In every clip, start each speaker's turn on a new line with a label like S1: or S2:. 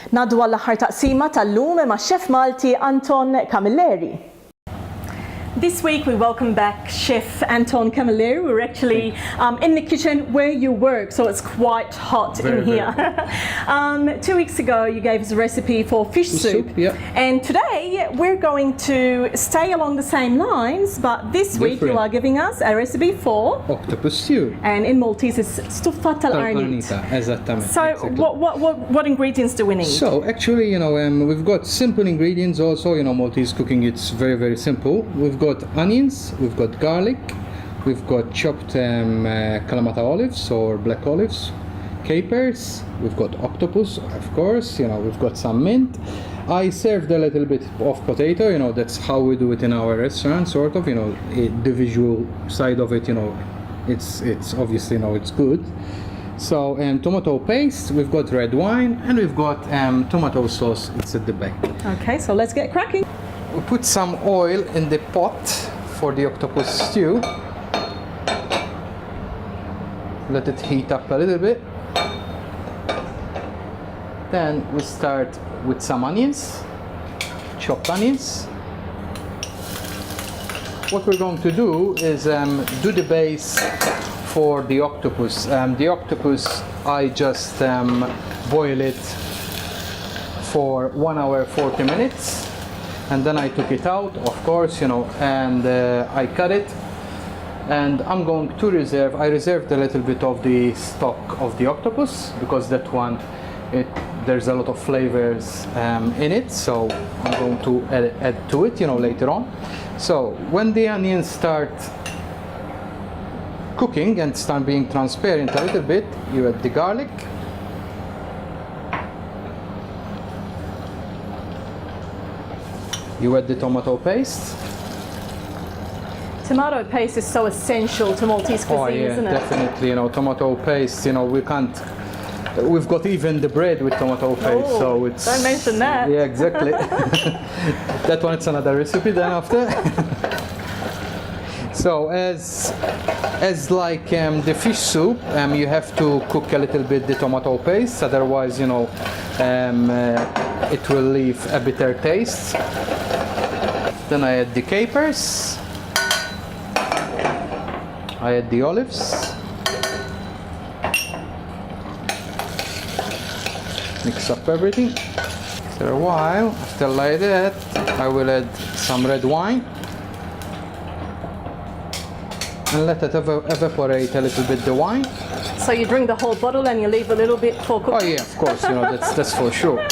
S1: Naddu għall-aħħar taqsima tal-lum ma' Chef Malti Anton Camilleri. This week we welcome back Chef Anton Camilleri. We're actually in the kitchen where you work, so it's quite hot in here. 2 weeks ago you gave us a recipe for fish soup,
S2: yeah.
S1: And today we're going to stay along the same lines, but this week you are giving us a recipe for
S2: Octopus Stew.
S1: And in Maltese it's stuffa tal-Qarnit.
S2: Esattament.
S1: So
S2: exactly.
S1: what ingredients do we need?
S2: So actually, we've got simple ingredients also. Maltese cooking, it's very, very simple. We've got onions, we've got garlic, we've got chopped Kalamata olives or black olives, capers, we've got octopus, of course, we've got some mint. I served a little bit of potato, that's how we do it in our restaurant, sort of, the visual side of it, it's obviously, it's good. So tomato paste, we've got red wine, and we've got tomato sauce, it's at the back.
S1: Okay, so let's get cracking.
S2: We put some oil in the pot for the octopus stew. Let it heat up a little bit. Then we start with some onions, chopped onions. What we're going to do is do the base for the octopus. The octopus, I just boil it for 1 hour 40 minutes. And then I took it out, of course, and I cut it. And I'm going to I reserved a little bit of the stock of the octopus because that one, there's a lot of flavors in it. So I'm going to add to it, later on. So when the onions start cooking and start being transparent a little bit, you add the garlic. You add the tomato paste.
S1: Tomato paste is so essential to Maltese cuisine, isn't it?
S2: Definitely. Tomato paste. We can't. We've got even the bread with tomato paste, so it's.
S1: Don't mention that.
S2: Yeah, exactly. That one, it's another recipe. Then after. So as like the fish soup, you have to cook a little bit the tomato paste, otherwise, it will leave a bitter taste. Then I add the capers, I add the olives, mix up everything. After a while, after like that, I will add some red wine and let it evaporate a little bit, the wine.
S1: So you drink the whole bottle and you leave a little bit for cooking?
S2: Oh yeah, of course, that's for sure.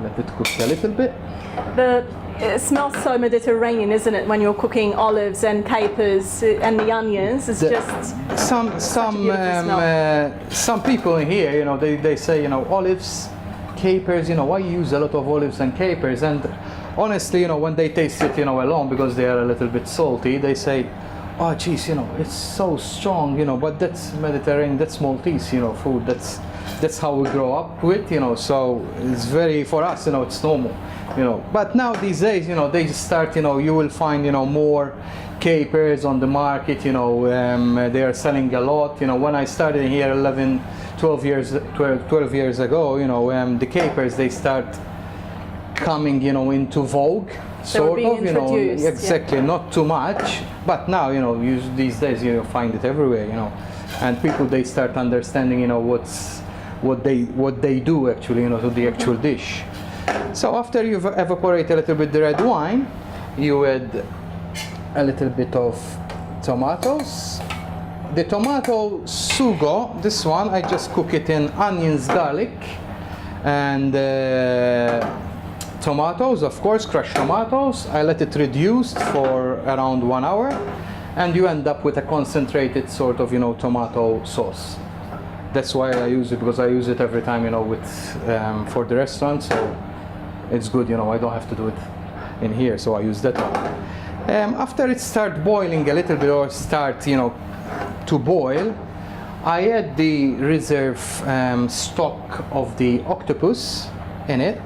S2: Let it cook a little bit.
S1: It smells so Mediterranean, isn't it, when you're cooking olives and capers and the onions? It's just
S2: some people in here, they say, olives, capers, why you use a lot of olives and capers? And honestly, when they taste it, alone, because they are a little bit salty, they say, oh geez, it's so strong, but that's Mediterranean, that's Maltese, food, that's how we grow up with, so it's very, for us, it's normal, But now these days, they just start, you will find, more capers on the market, they are selling a lot, when I started here 12 years ago, the capers, they start coming, into vogue, sort of, exactly,
S1: yeah.
S2: Not too much, but now, these days, find it everywhere, and people, they start understanding, what they do actually, to the actual dish. So after you've evaporated a little bit the red wine, you add a little bit of tomatoes. The tomato sugo, this one, I just cook it in onions, garlic, and tomatoes, of course, crushed tomatoes. I let it reduce for around 1 hour, and you end up with a concentrated sort of, tomato sauce. That's why I use it, because I use it every time, for the restaurant, so it's good, I don't have to do it in here, so I use that one. After it starts boiling a little bit, or start, to boil, I add the reserve stock of the octopus in it.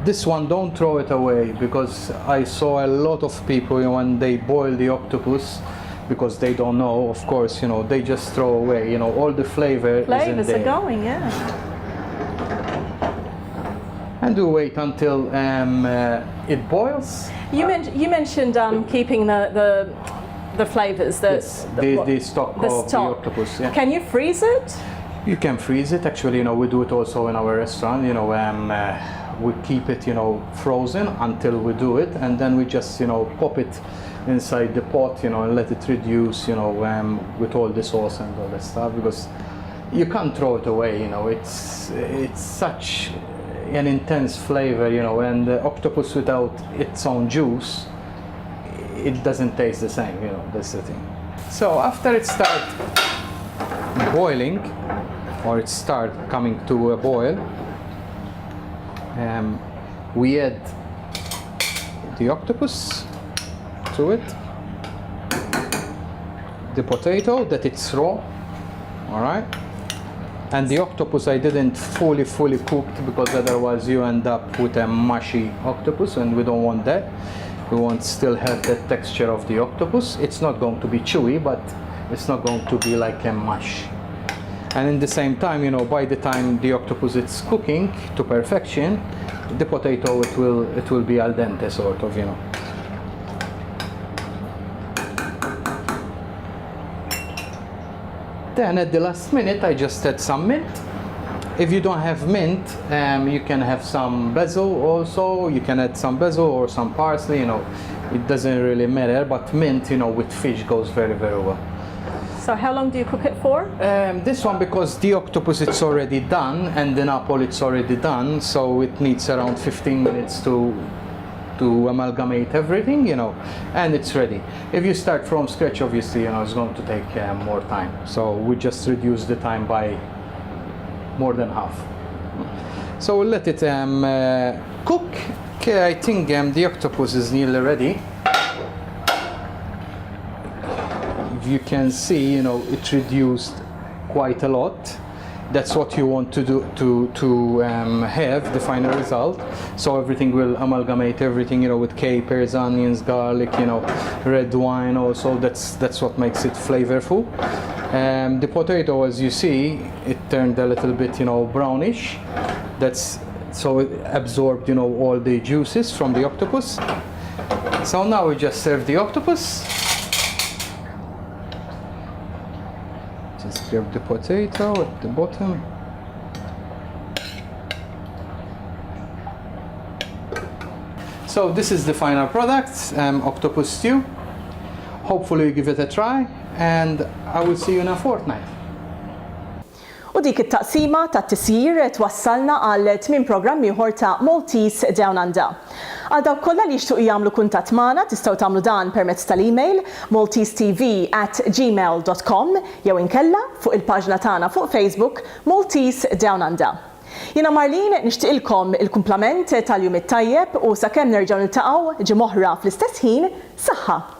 S2: This one, don't throw it away, because I saw a lot of people, when they boil the octopus, because they don't know, of course, you know, they just throw away, you know, all the flavors
S1: Flavors
S2: are
S1: are going, yeah.
S2: And we wait until it boils.
S1: You mentioned keeping the flavors,
S2: The stock of the octopus. Yeah.
S1: Can you freeze it?
S2: You can freeze it. Actually, you know, we do it also in our restaurant. You know, we keep it, you know, frozen until we do it, and then we just, you know, pop it inside the pot, you know, and let it reduce, you know, with all the sauce and all that stuff, because you can't throw it away. You know, it's such an intense flavor, you know, and the octopus without its own juice, it doesn't taste the same, you know, that's the thing. So after it starts boiling, or it starts coming to a boil, we add the octopus to it, the potato that it's raw, all right? And the octopus I didn't fully cooked, because otherwise you end up with a mushy octopus, and we don't want that. We want still have the texture of the octopus. It's not going to be chewy, but it's not going to be like a mush. And in the same time, you know, by the time the octopus is cooking to perfection, the potato it will be al dente, sort of, you know. Then at the last minute, I just add some mint. If you don't have mint, you can have some basil also. You can add some basil or some parsley, you know. It doesn't really matter, but mint, you know, with fish goes very, very well.
S1: So how long do you cook it for?
S2: This one, because the octopus it's already done and the Napoli it's already done, so it needs around 15 minutes to amalgamate everything, you know, and it's ready. If you start from scratch, obviously, you know, it's going to take more time. So we just reduce the time by more than half. So we'll let it cook. Okay, I think the octopus is nearly ready. If you can see, you know, it reduced quite a lot. That's what you want to do to have the final result. So everything will amalgamate everything, you know, with capers, onions, garlic, you know, red wine also. That's what makes it flavorful. The potato, as you see, it turned a little bit, you know, brownish. So it absorbed, you know, all the juices from the octopus. So now we just serve the octopus. Just grab the potato at the bottom. So this is the final product, Octopus Stew. Hopefully you give it a try, and I will see you in a fortnight.
S1: U dik it-taqsima tat-tisjir twassalna għal 8 programm ieħor ta' Maltese DownUnder. Għal dawk kollha li jixtiequ jagħmlu kuntatt magħna tistgħu tagħmlu dan permezz tal-email maltesetv@gmail.com jew inkella fuq il-paġna tagħna fuq Facebook Maltese DownUnder. Jiena Marlin nixtieqilkom il-kumplament tal-jum it-tajjeb u sakemm nerġgħu niltaqgħu ġimgħa oħra fl-istess ħin, saħħa!